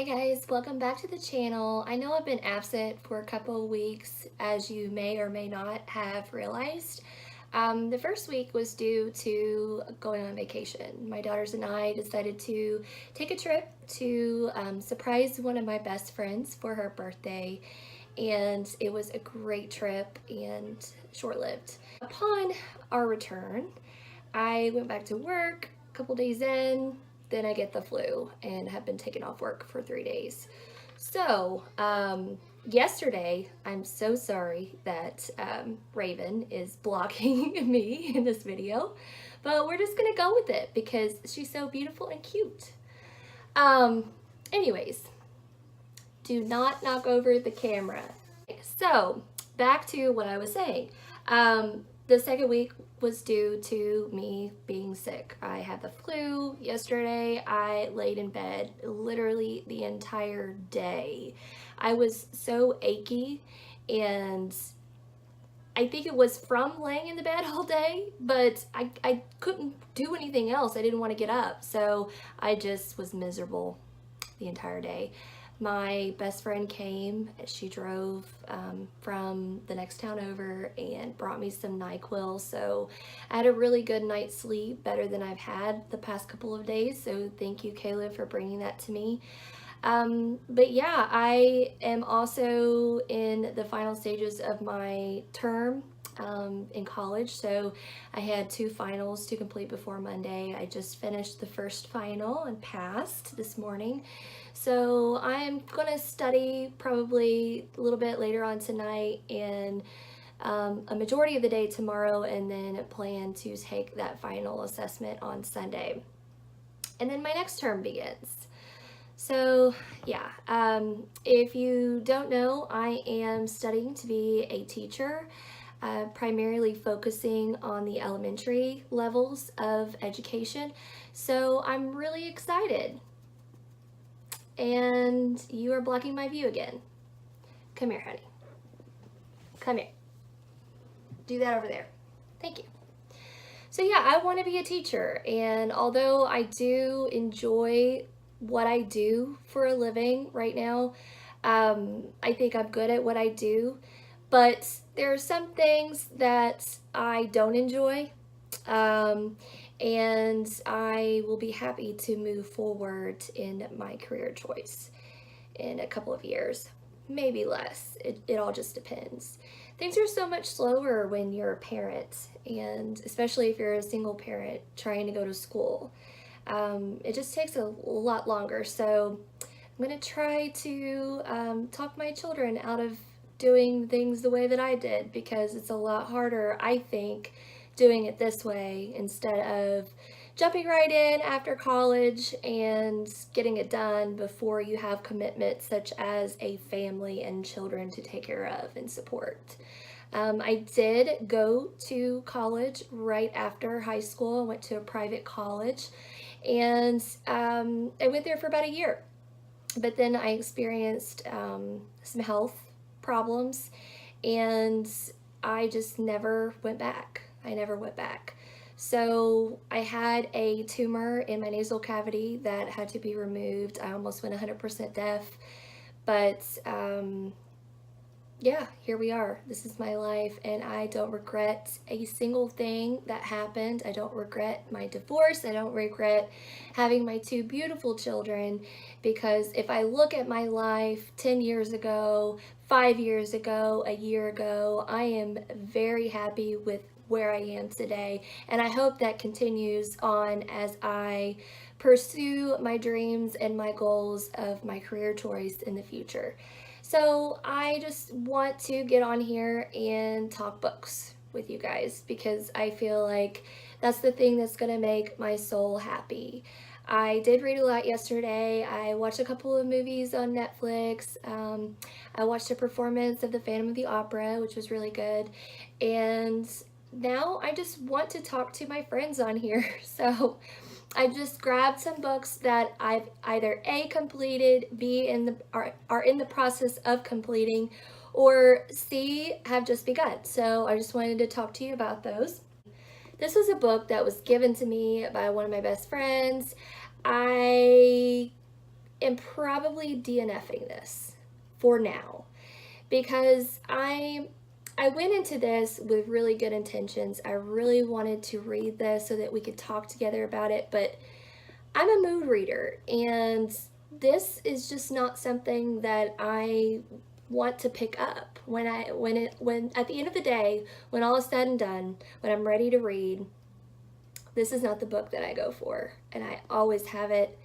Hi guys, welcome back to the channel. I know I've been absent for a couple of weeks, as you may or may not have realized. The first week was due to going on vacation. My daughters and I decided to take a trip to surprise one of my best friends for her birthday, and it was a great trip and short-lived. Upon our return, I went back to work a couple days in, then I get the flu and have been taken off work for 3 days. So, yesterday, I'm so sorry that Raven is blocking me in this video, but we're just gonna go with it because she's so beautiful and cute. Anyways, do not knock over the camera. So, back to what I was saying. The second week was due to me being sick. I had the flu yesterday. I laid in bed literally the entire day. I was so achy, and I think it was from laying in the bed all day, but I couldn't do anything else. I didn't want to get up, so I just was miserable the entire day. My best friend came. She drove from the next town over and brought me some NyQuil, so I had a really good night's sleep, better than I've had the past couple of days, so thank you, Caleb, for bringing that to me. But yeah, I am also in the final stages of my term in college, so I had 2 finals to complete before Monday. I just finished the first final and passed this morning, so I'm gonna study probably a little bit later on tonight and a majority of the day tomorrow, and then plan to take that final assessment on Sunday, and then my next term begins. So yeah, if you don't know, I am studying to be a teacher, primarily focusing on the elementary levels of education. So I'm really excited. And you are blocking my view again. Come here, honey. Come here. Do that over there. Thank you. So yeah, I want to be a teacher, and although I do enjoy what I do for a living right now, I think I'm good at what I do, but there are some things that I don't enjoy, and I will be happy to move forward in my career choice in a couple of years, maybe less. It all just depends. Things are so much slower when you're a parent, and especially if you're a single parent trying to go to school. It just takes a lot longer, so I'm going to try to talk my children out of doing things the way that I did, because it's a lot harder, I think, doing it this way instead of jumping right in after college and getting it done before you have commitments such as a family and children to take care of and support. I did go to college right after high school. I went to a private college, and I went there for about a year. But then I experienced some health problems, and I just never went back. I never went back. So I had a tumor in my nasal cavity that had to be removed. I almost went 100% deaf, but yeah, here we are. This is my life, and I don't regret a single thing that happened. I don't regret my divorce. I don't regret having my 2 beautiful children, because if I look at my life 10 years ago, 5 years ago, a year ago, I am very happy with where I am today, and I hope that continues on as I pursue my dreams and my goals of my career choice in the future. So I just want to get on here and talk books with you guys, because I feel like that's the thing that's going to make my soul happy. I did read a lot yesterday. I watched a couple of movies on Netflix. I watched a performance of the Phantom of the Opera, which was really good. And now I just want to talk to my friends on here. So I just grabbed some books that I've either A, completed, B, are in the process of completing, or C, have just begun. So I just wanted to talk to you about those. This was a book that was given to me by one of my best friends. I am probably DNFing this for now, because I went into this with really good intentions. I really wanted to read this so that we could talk together about it, but I'm a mood reader, and this is just not something that I want to pick up. When at the end of the day, when all is said and done, when I'm ready to read, this is not the book that I go for, and I always have it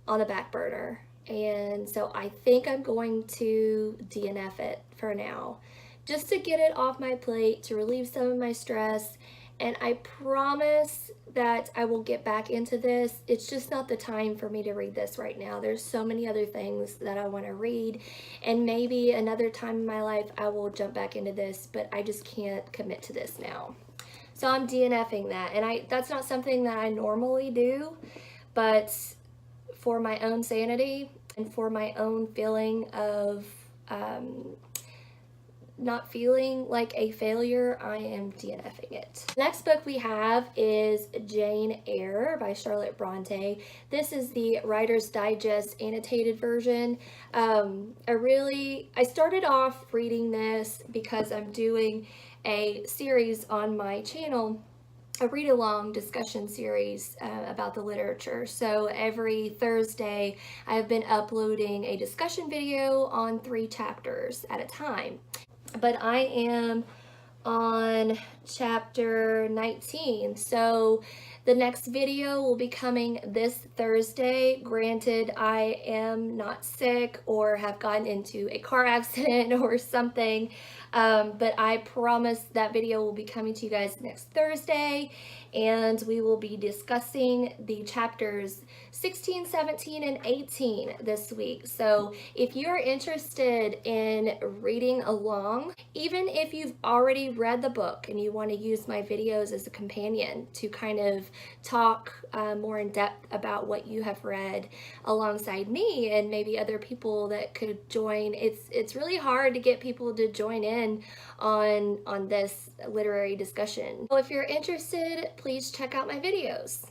on the back burner. And so I think I'm going to DNF it for now, just to get it off my plate, to relieve some of my stress. And I promise that I will get back into this. It's just not the time for me to read this right now. There's so many other things that I want to read, and maybe another time in my life I will jump back into this, but I just can't commit to this now. So I'm DNFing that, and that's not something that I normally do, but for my own sanity and for my own feeling of not feeling like a failure, I am DNFing it. The next book we have is Jane Eyre by Charlotte Bronte. This is the Writer's Digest annotated version. I started off reading this because I'm doing a series on my channel, a read-along discussion series about the literature. So every Thursday I have been uploading a discussion video on 3 chapters at a time. But I am on chapter 19, so the next video will be coming this Thursday. Granted, I am not sick or have gotten into a car accident or something, but I promise that video will be coming to you guys next Thursday, and we will be discussing the chapters 16, 17, and 18 this week. So if you're interested in reading along, even if you've already read the book and you want to use my videos as a companion to kind of talk more in depth about what you have read alongside me and maybe other people that could join, it's really hard to get people to join in on this literary discussion. So if you're interested, please check out my videos.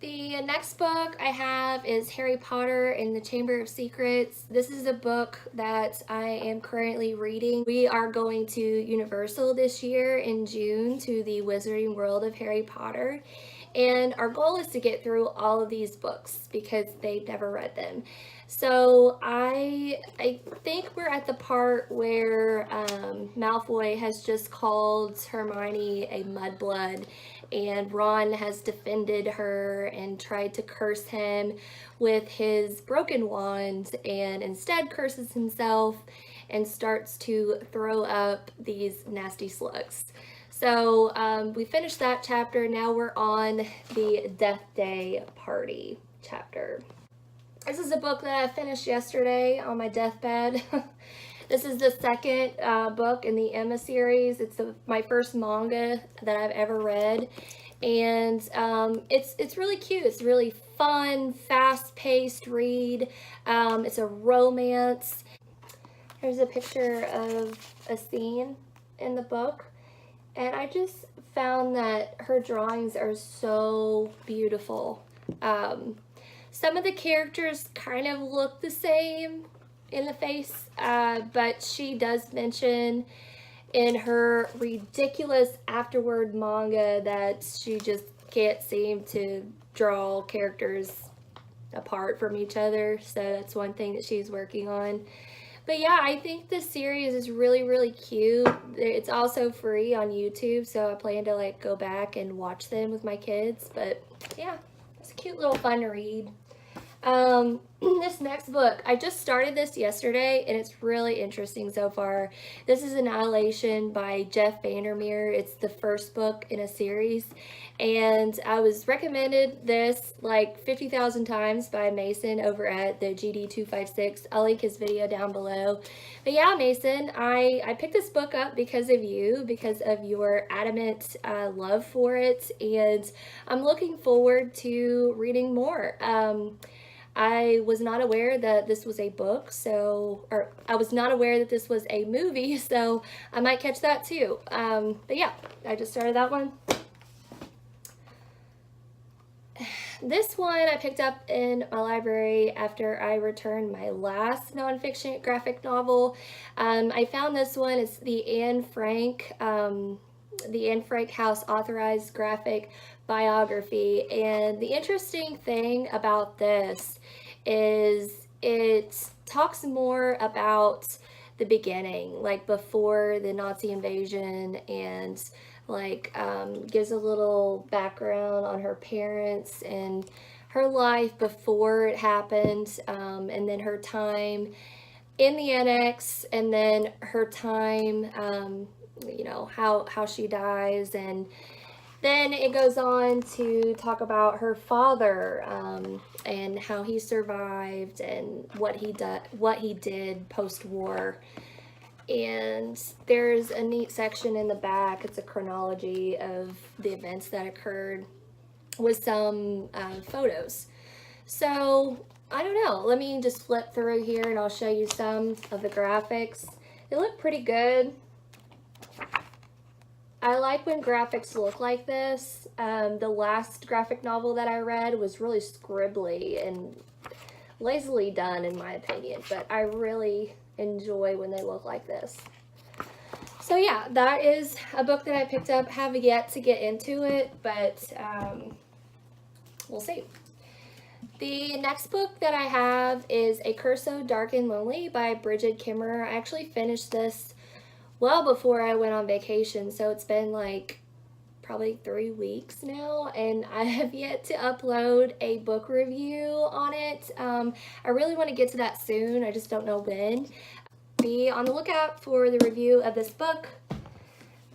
The next book I have is Harry Potter and the Chamber of Secrets. This is a book that I am currently reading. We are going to Universal this year in June to the Wizarding World of Harry Potter. And our goal is to get through all of these books because they've never read them. So I think we're at the part where Malfoy has just called Hermione a mudblood, and Ron has defended her and tried to curse him with his broken wand, and instead curses himself and starts to throw up these nasty slugs. So we finished that chapter. Now we're on the Death Day Party chapter. This is a book that I finished yesterday on my deathbed. This is the second book in the Emma series. It's my first manga that I've ever read, and it's really cute. It's really fun, fast-paced read. It's a romance. Here's a picture of a scene in the book, and I just found that her drawings are so beautiful. Some of the characters kind of look the same in the face, but she does mention in her ridiculous afterward manga that she just can't seem to draw characters apart from each other, so that's one thing that she's working on. But yeah, I think this series is really, really cute. It's also free on YouTube, so I plan to like go back and watch them with my kids. But yeah, it's a cute little fun read. This next book, I just started this yesterday, and it's really interesting so far. This is Annihilation by Jeff Vandermeer. It's the first book in a series, and I was recommended this like 50,000 times by Mason over at the GD256. I'll link his video down below. But yeah, Mason, I picked this book up because of you, because of your adamant love for it, and I'm looking forward to reading more. I was not aware that this was a book, or I was not aware that this was a movie, so I might catch that too. But yeah, I just started that one. this one I picked up in my library after I returned my last nonfiction graphic novel. I found this one. It's the Anne Frank House authorized graphic biography. And the interesting thing about this is it talks more about the beginning, like before the Nazi invasion, and like gives a little background on her parents and her life before it happened, and then her time in the annex, and then her time, you know, how she dies. And then it goes on to talk about her father, and how he survived and what he did post-war. And there's a neat section in the back. It's a chronology of the events that occurred with some photos. So I don't know, let me just flip through here and I'll show you some of the graphics. They look pretty good. I like when graphics look like this. The last graphic novel that I read was really scribbly and lazily done in my opinion, but I really enjoy when they look like this. So yeah, that is a book that I picked up. Have yet to get into it, but we'll see. The next book that I have is A Curse So Dark and Lonely by Bridget Kimmerer. I actually finished this well before I went on vacation, so it's been like probably 3 weeks now, and I have yet to upload a book review on it. I really want to get to that soon. I just don't know when. Be on the lookout for the review of this book.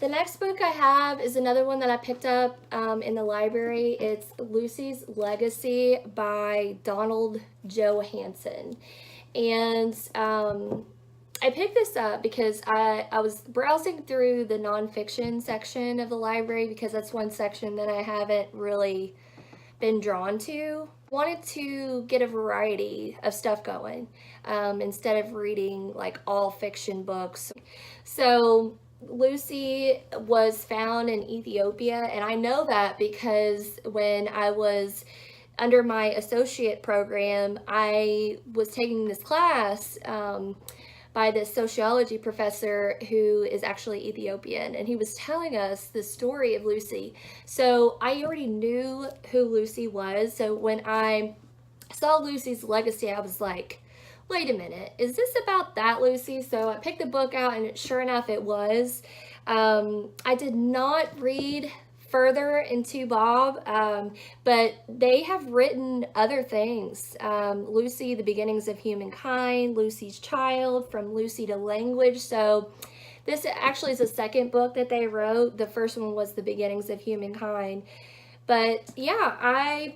The next book I have is another one that I picked up in the library. It's Lucy's Legacy by Donald Johanson. And I picked this up because I was browsing through the nonfiction section of the library, because that's one section that I haven't really been drawn to. Wanted to get a variety of stuff going instead of reading like all fiction books. So Lucy was found in Ethiopia, and I know that because when I was under my associate program, I was taking this class by this sociology professor who is actually Ethiopian, and he was telling us the story of Lucy. So I already knew who Lucy was, so when I saw Lucy's Legacy, I was like, wait a minute, is this about that Lucy? So I picked the book out, and sure enough it was. I did not read further into Bob, but they have written other things. Lucy, The Beginnings of Humankind, Lucy's Child, From Lucy to Language. So this actually is the second book that they wrote. The first one was The Beginnings of Humankind. But yeah, I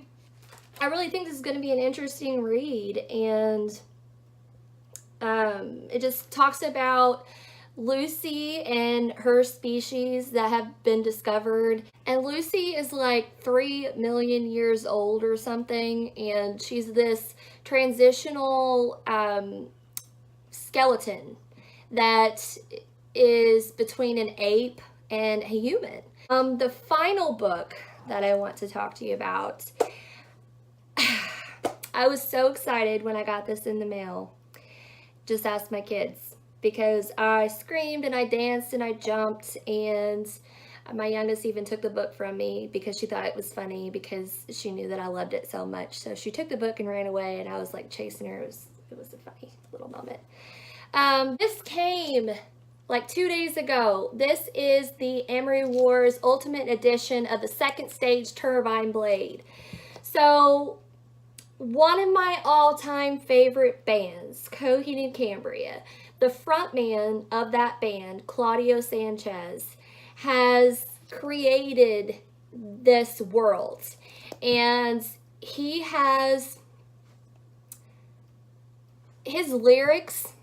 really think this is going to be an interesting read, and it just talks about Lucy and her species that have been discovered. And Lucy is like 3 million years old or something, and she's this transitional skeleton that is between an ape and a human. The final book that I want to talk to you about, I was so excited when I got this in the mail. Just ask my kids, because I screamed and I danced and I jumped, and my youngest even took the book from me because she thought it was funny, because she knew that I loved it so much. So she took the book and ran away, and I was like chasing her. It was a funny little moment. This came like 2 days ago. This is the Amory Wars Ultimate Edition of the Second Stage Turbine Blade. So one of my all-time favorite bands, Coheed and Cambria, the frontman of that band, Claudio Sanchez, has created this world, and he has his lyrics,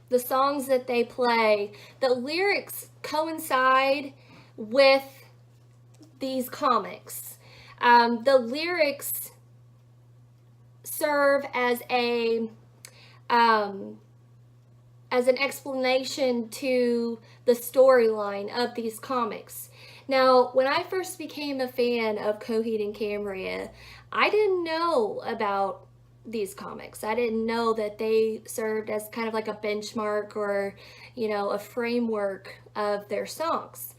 the songs that they play, the lyrics coincide with these comics. The lyrics serve as an explanation to the storyline of these comics. Now, when I first became a fan of Coheed and Cambria, I didn't know about these comics. I didn't know that they served as kind of like a benchmark or, you know, a framework of their songs.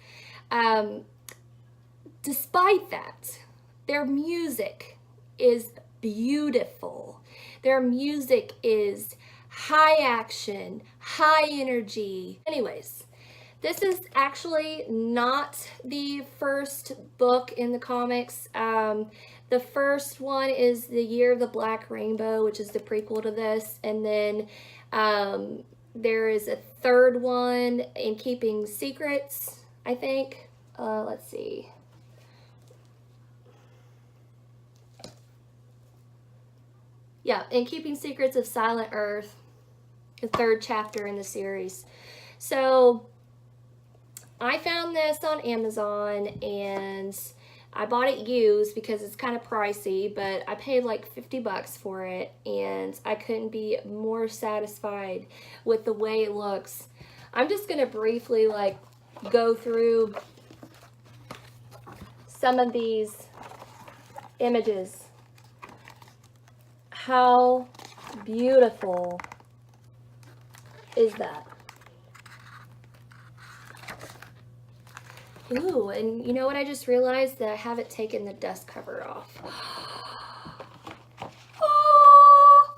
Despite that, their music is beautiful. Their music is high action, high energy. Anyways, this is actually not the first book in the comics. The first one is The Year of the Black Rainbow, which is the prequel to this. And then there is a third one, In Keeping Secrets, I think. Let's see. Yeah, In Keeping Secrets of Silent Earth, the third chapter in the series. So I found this on Amazon and I bought it used because it's kind of pricey, but I paid like 50 bucks for it and I couldn't be more satisfied with the way it looks. I'm just going to briefly like go through some of these images. How beautiful is that? Ooh, and you know what I just realized? That I haven't taken the dust cover off. Oh,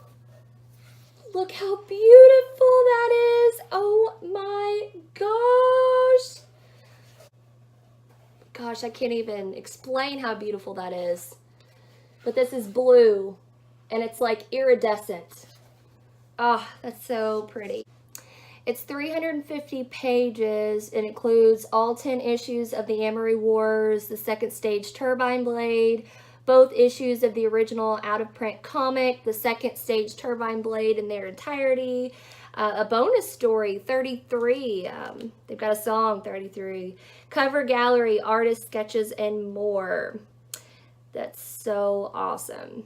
look how beautiful that is. Oh my gosh. Gosh, I can't even explain how beautiful that is. But this is blue. And it's like iridescent. Oh, that's so pretty. It's 350 pages. It includes all 10 issues of the Amory Wars, the second stage Turbine Blade, both issues of the original out-of-print comic, the second stage Turbine Blade in their entirety, a bonus story, 33. They've got a song, 33. Cover gallery, artist sketches, and more. That's so awesome.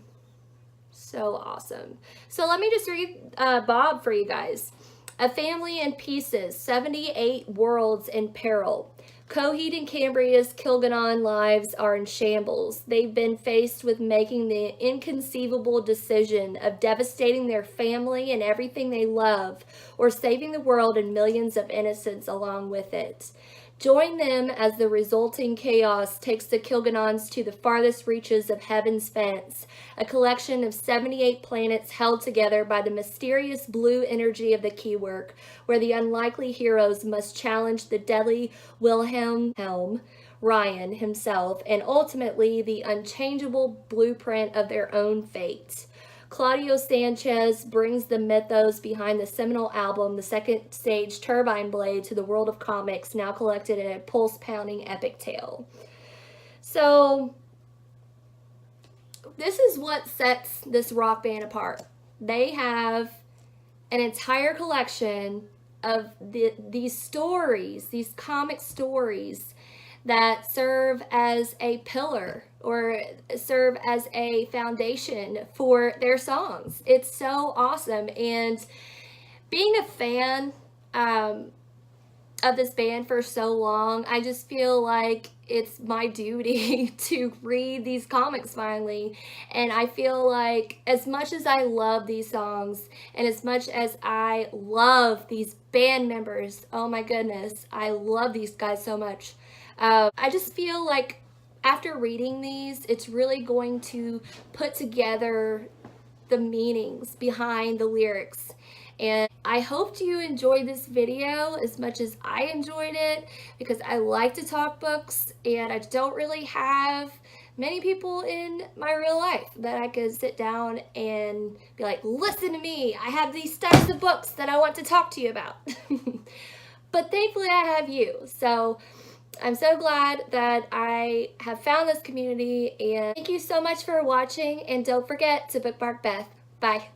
So awesome. So let me just read Bob for you guys. A family in pieces, 78 worlds in peril. Coheed and Cambria's Kilganon lives are in shambles. They've been faced with making the inconceivable decision of devastating their family and everything they love, or saving the world and millions of innocents along with it. Join them as the resulting chaos takes the Kilganons to the farthest reaches of heaven's fence, a collection of 78 planets held together by the mysterious blue energy of the keywork, where the unlikely heroes must challenge the deadly Wilhelm Ryan himself, and ultimately the unchangeable blueprint of their own fate. Claudio Sanchez brings the mythos behind the seminal album, The Second Stage Turbine Blade, to the world of comics, now collected in a pulse-pounding epic tale. So, this is what sets this rock band apart. They have an entire collection of these stories, these comic stories, that serve as a pillar or serve as a foundation for their songs. It's so awesome. And being a fan of this band for so long, I just feel like it's my duty to read these comics finally. And I feel like as much as I love these songs and as much as I love these band members, oh my goodness, I love these guys so much. I just feel like after reading these, it's really going to put together the meanings behind the lyrics. And I hope you enjoyed this video as much as I enjoyed it, because I like to talk books and I don't really have many people in my real life that I could sit down and be like, listen to me, I have these types of books that I want to talk to you about. But thankfully I have you. So I'm so glad that I have found this community, and thank you so much for watching, and don't forget to bookmark Beth. Bye.